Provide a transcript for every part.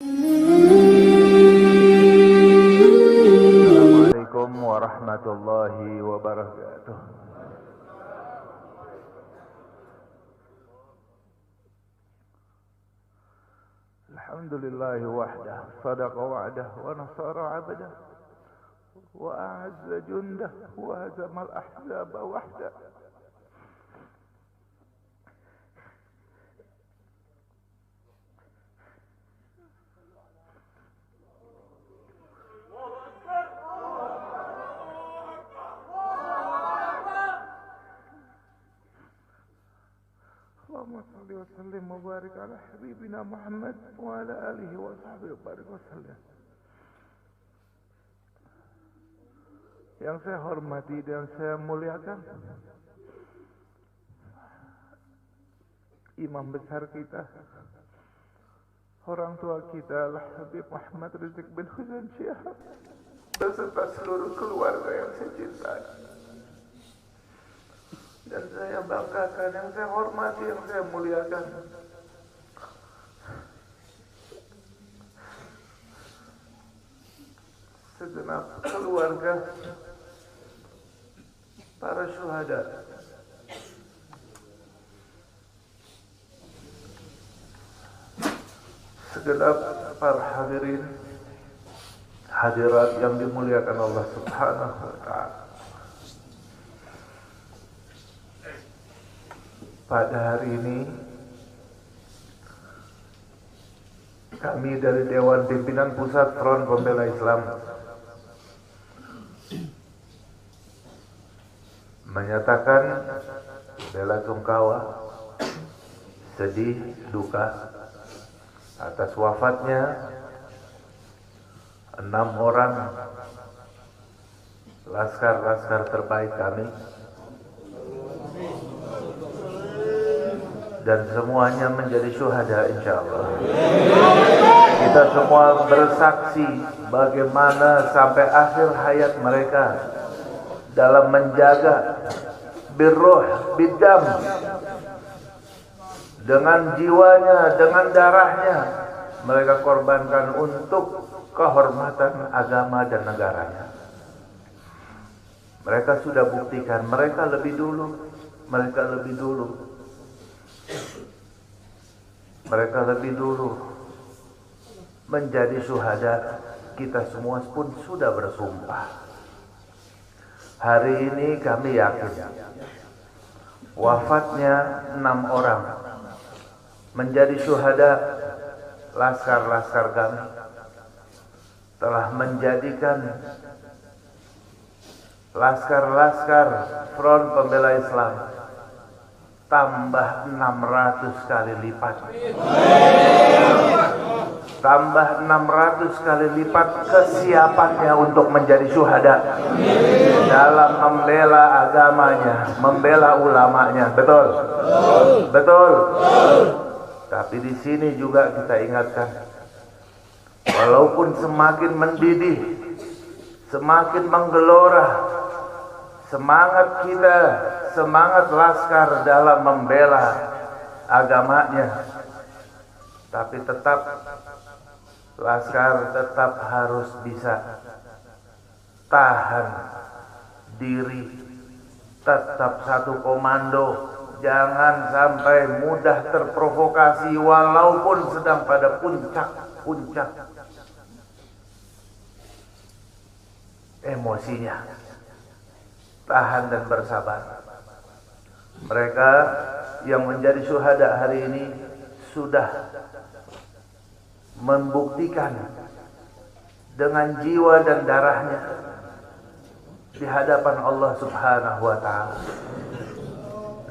Assalamualaikum warahmatullahi wabarakatuh. Alhamdulillahi wahdah, sadaqa wa'dah, wa nasara 'abdah, wa a'azza jundah, wa hazamal ahzaba wahdah. Allahumma salli wa sallim wa barik ala habibina Muhammad wa ala alihi wa sahbihi wa barik wa sallim. Yang saya hormati dan saya muliakan imam besar kita, orang tua kita Al-Habib Muhammad Rizik bin Husain Syihab, beserta seluruh keluarga yang saya cintai dan saya banggakan, yang saya hormati, yang saya muliakan. Segenap keluarga para syuhada, segenap para hadirin hadirat yang dimuliakan Allah Subhanahu wa ta'ala. Pada hari ini kami dari Dewan Pimpinan Pusat Front Pembela Islam menyatakan bela sungkawa, sedih, duka atas wafatnya 6 orang laskar-laskar terbaik kami, dan semuanya menjadi syuhada insyaallah. Kita semua bersaksi bagaimana sampai akhir hayat mereka dalam menjaga birruh bidam, dengan jiwanya, dengan darahnya mereka korbankan untuk kehormatan agama dan negaranya. Mereka sudah buktikan, mereka lebih dulu menjadi syuhada. Kita semua pun sudah bersumpah. Hari ini kami yakin wafatnya 6 orang menjadi syuhada laskar-laskar kami telah menjadikan laskar-laskar Front Pembela Islam tambah 600 kali lipat. Tambah 600 kali lipat kesiapannya untuk menjadi syuhada dalam membela agamanya, membela ulamanya. Betul? Betul. Tapi di sini juga kita ingatkan, walaupun semakin mendidih, semakin menggelora semangat kita, semangat laskar dalam membela agamanya, tapi tetap laskar tetap harus bisa tahan diri, tetap satu komando, jangan sampai mudah terprovokasi walaupun sedang pada puncak emosinya. Tahan dan bersabar. Mereka yang menjadi syuhada hari ini sudah membuktikan dengan jiwa dan darahnya di hadapan Allah Subhanahu wa ta'ala.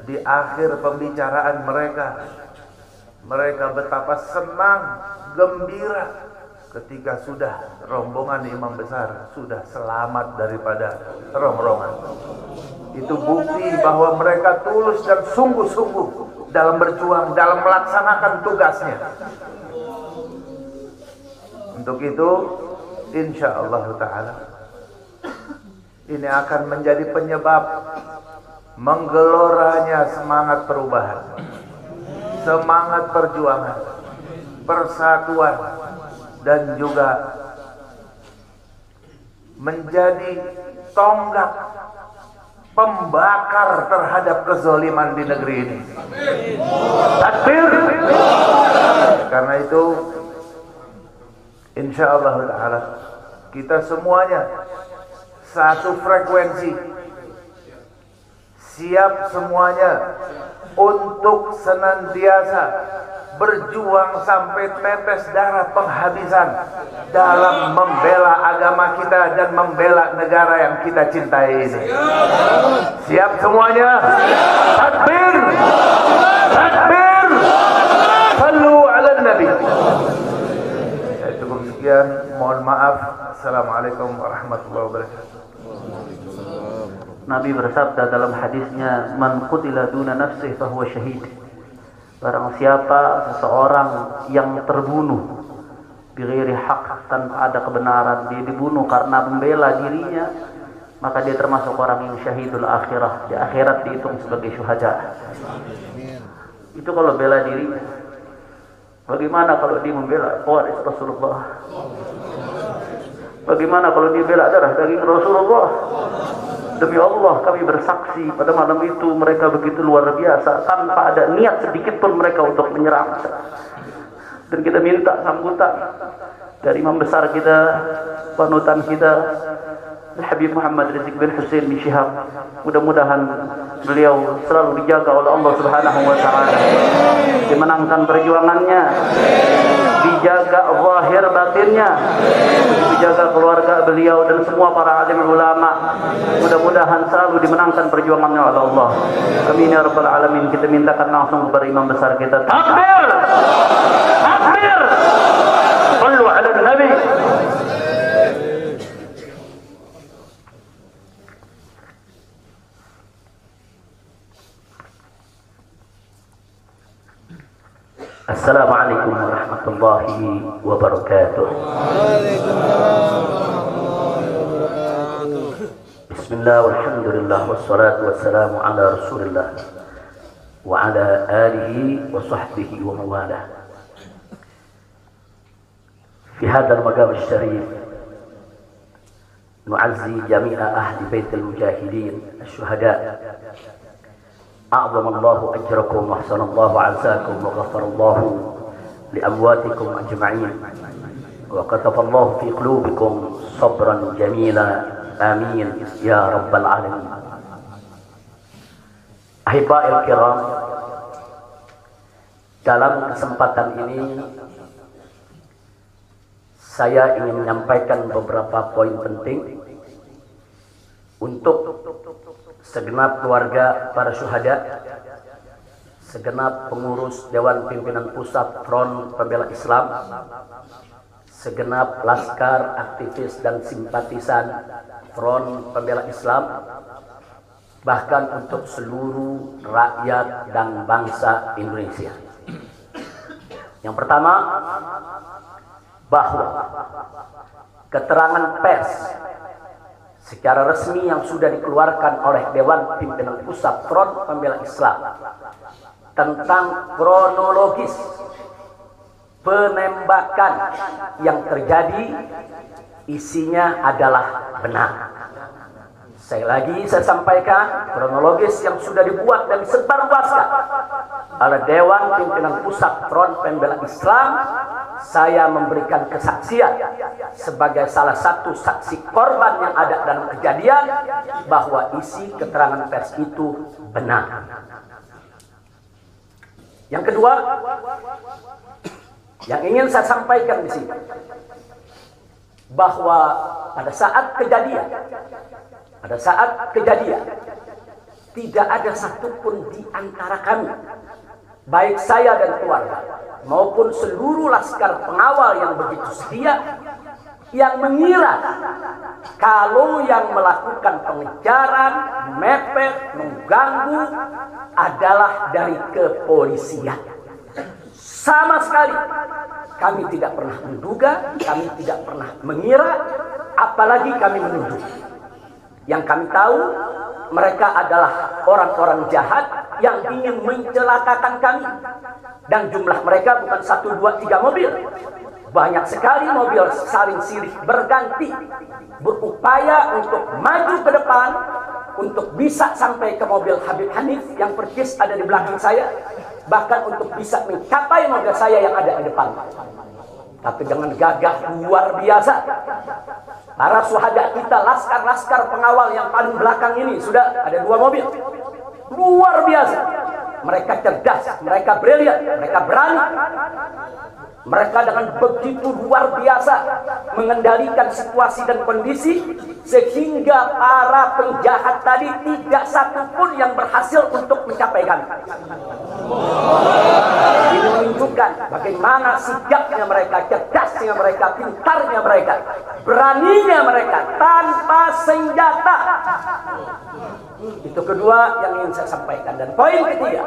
Di akhir pembicaraan mereka betapa senang, gembira ketika sudah rombongan imam besar sudah selamat daripada rongrongan. Itu bukti bahwa mereka tulus dan sungguh-sungguh dalam berjuang, dalam melaksanakan tugasnya. Untuk itu insyaallah ta'ala ini akan menjadi penyebab menggeloranya semangat perubahan, semangat perjuangan, persatuan, dan juga menjadi tonggak pembakar terhadap kezaliman di negeri ini. Takbir. Karena itu insyaallah ta'ala kita semuanya satu frekuensi, siap semuanya untuk senantiasa berjuang sampai tetes darah penghabisan dalam membela agama kita dan membela negara yang kita cintai ini. Siap semuanya? Takbir! Takbir! Sallu ala Nabi. Cukup sekian, mohon maaf. Assalamualaikum warahmatullahi wabarakatuh. Nabi bersabda dalam hadisnya, "Man qutila duna nafsihi fahuwa syahid." Barang siapa seseorang yang terbunuh bighairi haq, tanpa ada kebenaran, dia dibunuh karena membela dirinya, maka dia termasuk orang yang syahidul akhirah. Di akhirat dihitung sebagai syuhada. Itu kalau bela diri. Bagaimana kalau dia membela waris Rasulullah? Bagaimana kalau dia bela darah daging Rasulullah? Demi Allah kami bersaksi pada malam itu mereka begitu luar biasa, tanpa ada niat sedikit pun mereka untuk menyerang. Dan kita minta sambutan dari imam besar kita, panutan kita, Habib Muhammad Rizik bin Hussein bin Syihab. Mudah-mudahan beliau selalu dijaga oleh Allah Subhanahu wa taala, dimenangkan perjuangannya, dijaga zahir batinnya, dijaga keluarga beliau dan semua para alim ulama. Mudah-mudahan selalu dimenangkan perjuangannya oleh Allah. Amin ya rabbal alamin. Kita mintakan langsung kepada imam besar kita. Takbir! Takbir! Sallu ala Nabi. Assalamualaikum warahmatullahi wabarakatuh. Bismillah walhamdulillah wassalatu wassalamu ala rasulillah wa ala alihi wa sahbihi wa mawalah. Fi hadzal maqam asy-syarif nu'azzi jami'a ahli baitil mujahidin asy-syuhada. أعظم الله أجركم وأحسن الله عزاكم وغفر الله لأمواتكم أجمعين وكتب الله في قلوبكم صبرا جميلا آمين يا رب العالمين. Ahiba'il kiram, dalam kesempatan ini saya ingin menyampaikan beberapa poin penting untuk segenap keluarga para syuhada, segenap pengurus Dewan Pimpinan Pusat Front Pembela Islam, segenap laskar, aktivis dan simpatisan Front Pembela Islam, bahkan untuk seluruh rakyat dan bangsa Indonesia. Yang pertama, bahwa keterangan pers secara resmi yang sudah dikeluarkan oleh Dewan Pimpinan Pusat Front Pembela Islam tentang kronologis penembakan yang terjadi isinya adalah benar. Saya sampaikan kronologis yang sudah dibuat dan disebarluaskan oleh Dewan Pimpinan Pusat Front Pembela Islam. Saya memberikan kesaksian sebagai salah satu saksi korban yang ada dalam kejadian bahwa isi keterangan pers itu benar. Yang kedua, yang ingin saya sampaikan di sini, bahwa pada saat kejadian tidak ada satupun di antara kami, baik saya dan keluarga maupun seluruh laskar pengawal yang begitu setia, yang mengira kalau yang melakukan pengejaran, mepet, mengganggu adalah dari kepolisian. Sama sekali kami tidak pernah menduga, kami tidak pernah mengira, apalagi kami menuduh. Yang kami tahu, mereka adalah orang-orang jahat yang ingin mencelakakan kami. Dan jumlah mereka bukan 1, 2, 3 mobil. Banyak sekali mobil saling silih berganti, berupaya untuk maju ke depan, untuk bisa sampai ke mobil Habib Hanif yang persis ada di belakang saya, bahkan untuk bisa mencapai mobil saya yang ada di depan. Tapi dengan gagah luar biasa, para syuhada kita, laskar-laskar pengawal yang paling belakang ini, sudah ada 2 mobil. Luar biasa. Mereka cerdas, mereka brilian, mereka berani. Mereka dengan begitu luar biasa mengendalikan situasi dan kondisi, sehingga para penjahat tadi tidak satupun yang berhasil untuk mencapai kami. Ini menunjukkan bagaimana sigapnya mereka, cerdasnya mereka, pintarnya mereka, beraninya mereka tanpa senjata. Itu kedua yang ingin saya sampaikan. Dan poin ketiga,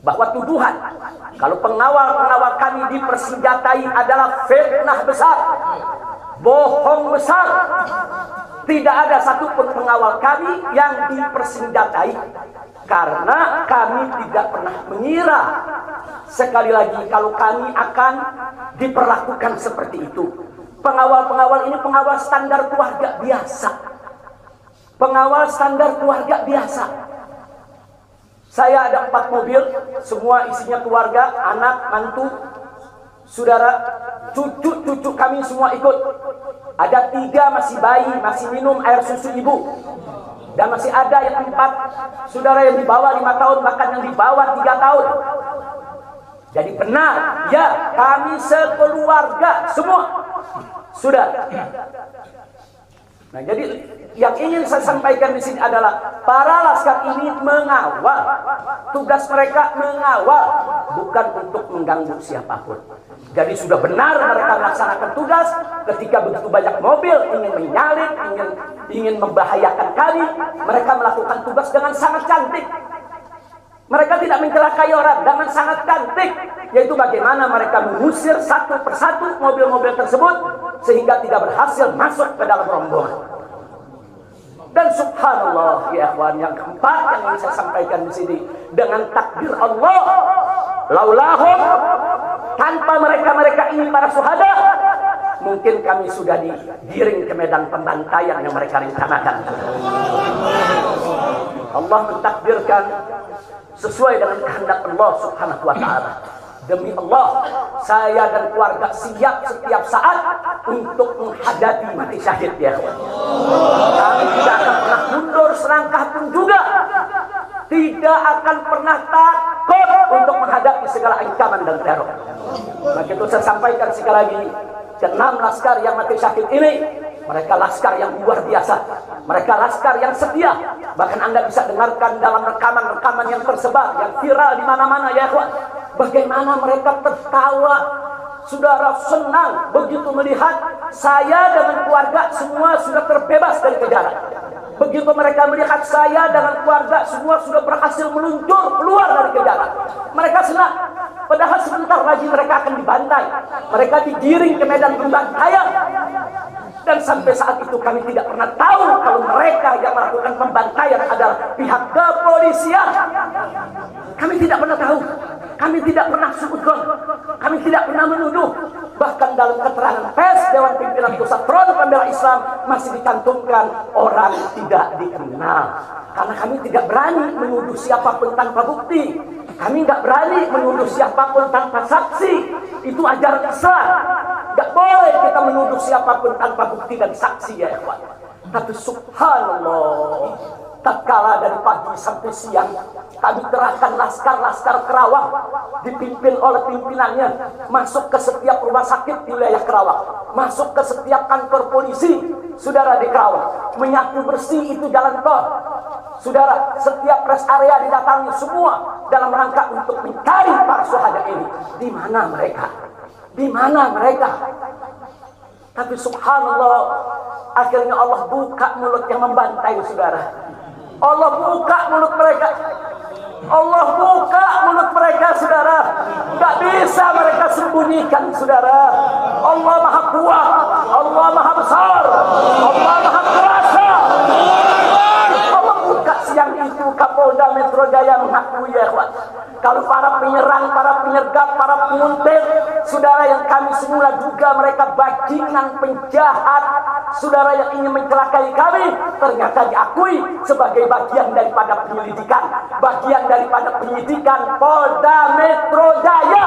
bahwa tuduhan kalau pengawal-pengawal kami dipersenjatai adalah fitnah besar, bohong besar. Tidak ada satupun pengawal kami yang dipersenjatai, karena kami tidak pernah mengira, sekali lagi, kalau kami akan diperlakukan seperti itu. Pengawal-pengawal ini pengawal standar keluarga biasa. Pengawal standar keluarga biasa. Saya ada 4 mobil, semua isinya keluarga, anak, mantu, saudara, cucu-cucu kami semua ikut. Ada 3 masih bayi, masih minum air susu ibu. Dan masih ada yang 4 saudara yang di bawah 5 tahun, bahkan yang di bawah 3 tahun. Jadi benar, ya, kami sekeluarga semua. Sudah. Nah, jadi yang ingin saya sampaikan di sini adalah para laskar ini mengawal. Tugas mereka mengawal, bukan untuk mengganggu siapapun. Jadi sudah benar mereka melaksanakan tugas. Ketika begitu banyak mobil ingin menyalip, ingin membahayakan kami, mereka melakukan tugas dengan sangat cantik. Mereka tidak mencelakai orang, dengan sangat cantik, yaitu bagaimana mereka mengusir satu persatu mobil-mobil tersebut sehingga tidak berhasil masuk ke dalam rombongan. Dan subhanallah, ya ikhwan, yang keempat yang ingin saya sampaikan di sini, dengan takdir Allah, laulahum, tanpa mereka ini para syuhada, mungkin kami sudah digiring ke medan pembantaian yang mereka rencanakan. Allah mentakdirkan sesuai dengan kehendak Allah subhanahu wa ta'ala. Demi Allah, saya dan keluarga siap setiap saat untuk menghadapi mati syahid, ya. Kami tidak akan pernah mundur selangkah pun juga. Tidak akan pernah takut untuk menghadapi segala ancaman dan teror. Maka itu saya sampaikan sekali lagi, 6 laskar yang mati syahid ini, mereka laskar yang luar biasa. Mereka laskar yang setia. Bahkan Anda bisa dengarkan dalam rekaman-rekaman yang tersebar, yang viral di mana-mana, ya ikhwan. Bagaimana mereka tertawa, saudara, senang begitu melihat saya dengan keluarga semua sudah terbebas dari kejaran. Begitu mereka melihat saya dengan keluarga semua sudah berhasil meluncur keluar dari kejaran, mereka senang. Padahal sebentar lagi mereka akan dibantai. Mereka digiring ke medan pembantaian. Dan sampai saat itu kami tidak pernah tahu kalau mereka yang melakukan pembantaian adalah pihak kepolisian. Kami tidak pernah tahu. Kami tidak pernah suudzon. Kami tidak pernah menuduh. Bahkan dalam keterangan pers Dewan Pimpinan Pusat Front Pembela Islam masih dicantumkan orang tidak dikenal. Karena kami tidak berani menuduh siapapun tanpa bukti. Kami tidak berani menuduh siapapun tanpa saksi. Itu ajaran Islam. Tidak boleh kita menuduh siapapun tanpa bukti dan saksi, ya ikhwan. Tapi subhanallah, tatkala dari pagi sampai siang kami kerahkan laskar-laskar Kerawang dipimpin oleh pimpinannya masuk ke setiap rumah sakit di wilayah Kerawang, masuk ke setiap kantor polisi, saudara, di Kerawang, menyapu bersih itu jalan tol, saudara, setiap rest area didatangi semua dalam rangka untuk mencari para syuhada ini. Di mana mereka? Di mana mereka? Tapi subhanallah, akhirnya Allah buka mulut yang membantai, saudara. Allah buka mulut mereka. Allah buka mulut mereka, saudara. Tidak bisa mereka sembunyikan, saudara. Allah Maha Kuat, Allah Maha Besar, Allah Maha Kuasa. Allah buka siang itu. Kapolda Metro Jaya mengakui, ya ikhwan, Kalau para penyerang, para penyergap, para penguntit, saudara yang kami semula duga mereka bajingan penjahat, saudara yang ingin mencelakai kami, ternyata diakui sebagai bagian daripada penyelidikan, bagian daripada penyidikan Polda Metro Jaya.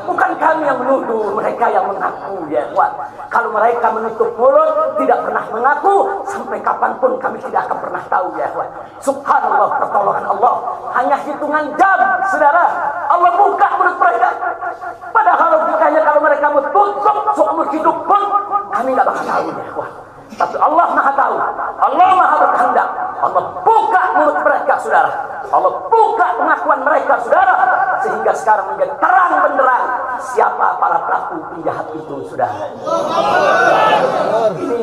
Bukan kami yang menuduh, mereka yang mengaku, ya ikhwan. Kalau mereka menutup mulut, tidak pernah mengaku, sampai kapanpun kami tidak akan pernah tahu, ya ikhwan. Subhanallah, pertolongan Allah. Hanya hitungan jam, saudara, Allah buka mulut mereka. Padahal logikanya kalau mereka mau tutup seumur hidup pun, kami tidak bakal tahu, ya ikhwan. Tapi Allah Maha tahu, Allah Maha berkehendak. Allah buka mulut mereka, saudara. Allah buka pengakuan mereka, saudara, sehingga sekarang menjadi terang benderang siapa para pelaku penjahat itu, saudara. Ini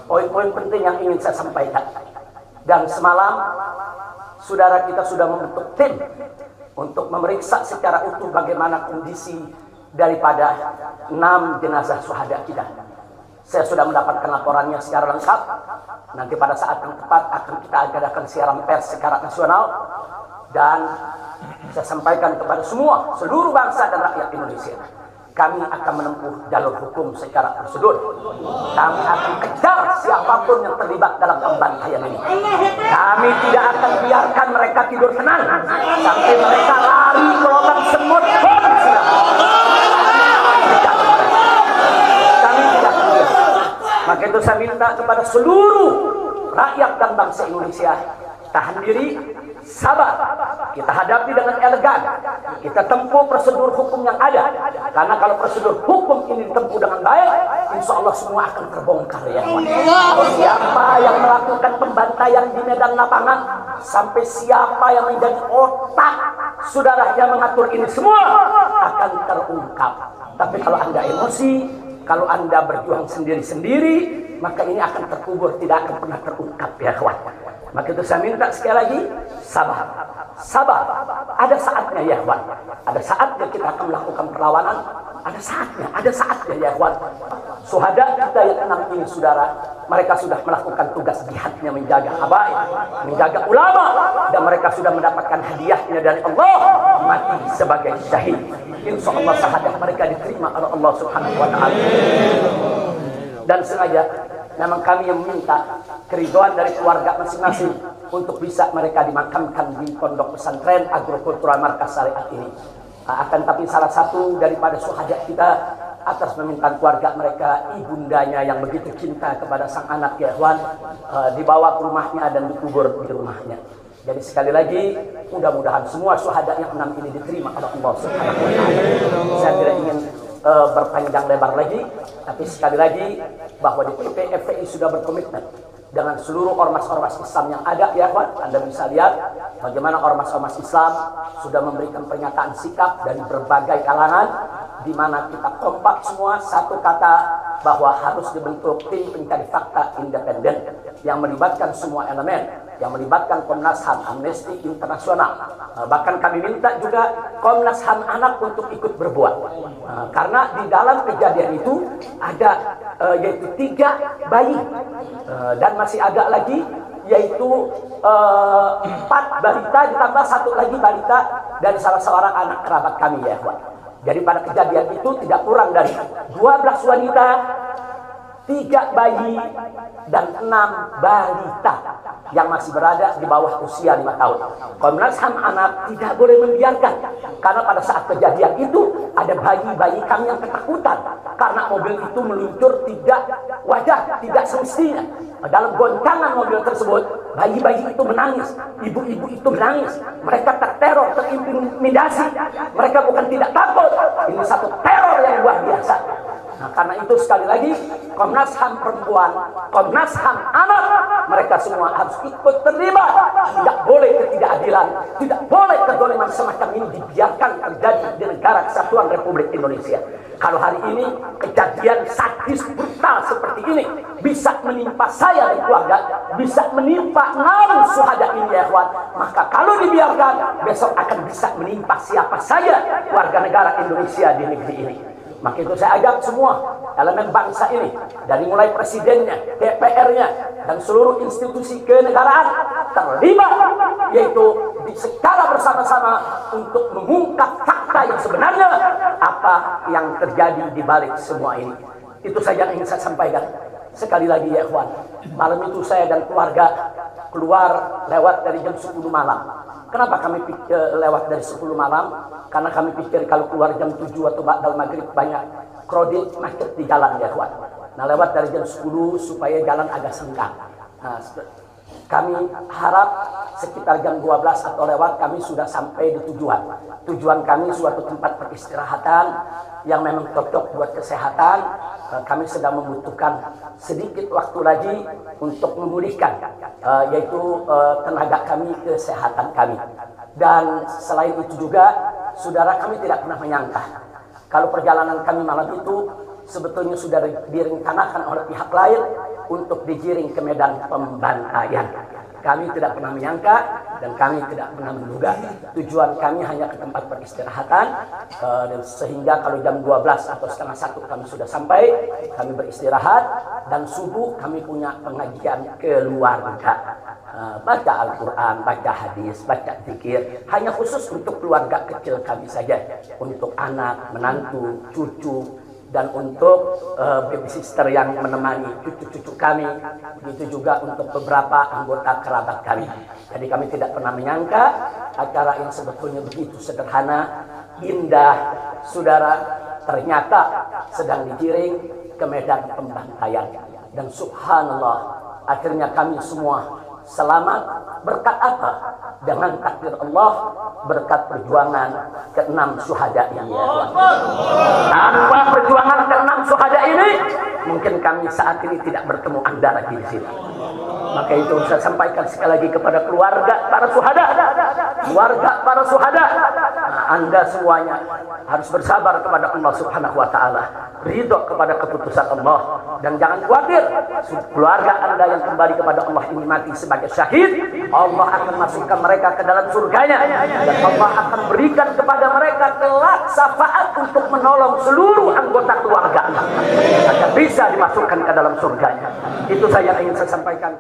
poin-poin penting yang ingin saya sampaikan. Dan semalam saudara kita sudah membentuk tim untuk memeriksa secara utuh bagaimana kondisi daripada 6 jenazah syuhada kita. Saya sudah mendapatkan laporannya secara lengkap. Nanti pada saat yang tepat akan kita adakan siaran pers secara nasional. Dan saya sampaikan kepada semua, seluruh bangsa dan rakyat Indonesia, kami akan menempuh jalur hukum secara prosedur. Kami akan kejar siapapun yang terlibat dalam pembantaian ini. Kami tidak akan biarkan mereka tidur tenang sampai mereka lari ke lubang semut. Maka itu saya minta kepada seluruh rakyat dan bangsa Indonesia, tahan diri, sabar. Kita hadapi dengan elegan. Kita tempuh prosedur hukum yang ada. Karena kalau prosedur hukum ini ditempuh dengan baik, insya Allah semua akan terbongkar, ya. Siapa yang melakukan pembantaian di medan lapangan, sampai siapa yang menjadi otak saudara yang mengatur ini semua akan terungkap. Tapi kalau Anda emosi, kalau Anda berjuang sendiri-sendiri, maka ini akan terkubur, tidak akan pernah terungkap, ya kawan. Maka itu saya minta sekali lagi, sabar. Sabar. Ada saatnya, ya kawan. Ada saatnya kita akan melakukan perlawanan. Ada saatnya, ya kawan. Syuhada kita yang 6 ini, saudara, mereka sudah melakukan tugas jihadnya, menjaga habaib, menjaga ulama, dan mereka sudah mendapatkan hadiahnya dari Allah, mati sebagai syahid. Insya Allah syahadat mereka diterima oleh Allah Subhanahu wa Ta'ala. Dan sengaja memang kami yang meminta keridhaan dari keluarga masing-masing untuk bisa mereka dimakamkan di pondok pesantren agrokultural markas syariat ini. Akan tapi salah satu daripada syuhada kita atas permintaan keluarga mereka, ibundanya yang begitu cinta kepada sang anak, ya ikhwan, dibawa ke rumahnya dan dikubur di rumahnya. Jadi sekali lagi, mudah-mudahan semua syuhada yang 6 ini diterima oleh Allah Subhanahu wa Ta'ala. Saya tidak ingin berpanjang lebar lagi, tapi sekali lagi bahwa di PP FPI sudah berkomitmen dengan seluruh ormas-ormas Islam yang ada, ya kawan. Anda bisa lihat bagaimana ormas-ormas Islam sudah memberikan pernyataan sikap dari berbagai kalangan, di mana kita kompak semua satu kata bahwa harus dibentuk tim pencari fakta independen yang melibatkan semua elemen, yang melibatkan Komnas HAM, Amnesty Internasional. Bahkan kami minta juga Komnas HAM anak untuk ikut berbuat. Karena di dalam kejadian itu ada yaitu 3 bayi dan masih ada lagi yaitu 4 balita ditambah 1 lagi balita dari salah seorang anak kerabat kami, ya Pak. Jadi pada kejadian itu tidak kurang dari 12 wanita, 3 bayi, dan 6 balita yang masih berada di bawah usia 5 tahun. Komnas HAM anak tidak boleh membiarkan, karena pada saat kejadian itu ada bayi-bayi kami yang ketakutan karena mobil itu meluncur tidak wajar, tidak semestinya. Dalam goncangan mobil tersebut, bayi-bayi itu menangis, ibu-ibu itu menangis, mereka terteror, terintimidasi. Mereka bukan tidak takut, ini satu teror yang luar biasa. Nah, karena itu sekali lagi Komnas HAM perempuan, Komnas HAM anak, mereka semua harus ikut terlibat. Tidak boleh ketidakadilan, tidak boleh kezaliman semacam ini dibiarkan terjadi di negara kesatuan Republik Indonesia. Kalau hari ini kejadian sadis brutal seperti ini bisa menimpa saya dan keluarga, bisa menimpa 6 syuhada ini, ya kawan, maka kalau dibiarkan besok akan bisa menimpa siapa saja warga negara Indonesia di negeri ini. Maka itu saya ajak semua elemen bangsa ini, dari mulai presidennya, DPR-nya, dan seluruh institusi kenegaraan, terlibat, yaitu secara bersama-sama untuk mengungkap fakta yang sebenarnya apa yang terjadi di balik semua ini. Itu saja yang ingin saya sampaikan. Sekali lagi ya ikhwan, malam itu saya dan keluarga keluar lewat dari jam 10 malam. Kenapa kami lewat dari 10 malam? Karena kami pikir kalau keluar jam 7 atau ba'dal maghrib banyak krodit macet di jalan ya ikhwan. Nah, lewat dari jam 10 supaya jalan agak senggang. Nah, kami harap sekitar jam 12 atau lewat kami sudah sampai di tujuan. Tujuan kami suatu tempat peristirahatan yang memang cocok buat kesehatan. Kami sedang membutuhkan sedikit waktu lagi untuk memulihkan yaitu tenaga kami, kesehatan kami. Dan selain itu juga saudara, kami tidak pernah menyangka kalau perjalanan kami malam itu sebetulnya sudah direncanakan oleh pihak lain untuk digiring ke medan pembantaian. Kami tidak pernah menyangka dan kami tidak pernah menduga. Tujuan kami hanya ke tempat peristirahatan, dan sehingga kalau jam 12 atau setengah 1 kami sudah sampai, kami beristirahat, dan subuh kami punya pengajian keluarga. Baca Al-Quran, baca hadis, baca zikir, hanya khusus untuk keluarga kecil kami saja, untuk anak, menantu, cucu, dan untuk babysitter yang menemani cucu-cucu kami, begitu juga untuk beberapa anggota kerabat kami. Jadi kami tidak pernah menyangka acara yang sebetulnya begitu sederhana, indah, saudara, ternyata sedang digiring ke medan pembantaian. Dan subhanallah, akhirnya kami semua selamat. Berkat apa? Dengan takdir Allah, berkat perjuangan ke-6 syuhada ini ya Tuhan. Tanpa perjuangan ke-6 syuhada ini, mungkin kami saat ini tidak bertemu Anda lagi di sini. Maka itu saya sampaikan sekali lagi kepada keluarga para syuhada. Keluarga para syuhada, Anda semuanya harus bersabar kepada Allah Subhanahu wa taala, ridho kepada keputusan Allah, dan jangan khawatir, keluarga Anda yang kembali kepada Allah ini mati sebagai syahid, Allah akan masukkan mereka ke dalam surganya, dan Allah akan berikan kepada mereka kelak syafaat untuk menolong seluruh anggota keluarga agar bisa dimasukkan ke dalam surganya. Itu saja yang ingin saya sampaikan.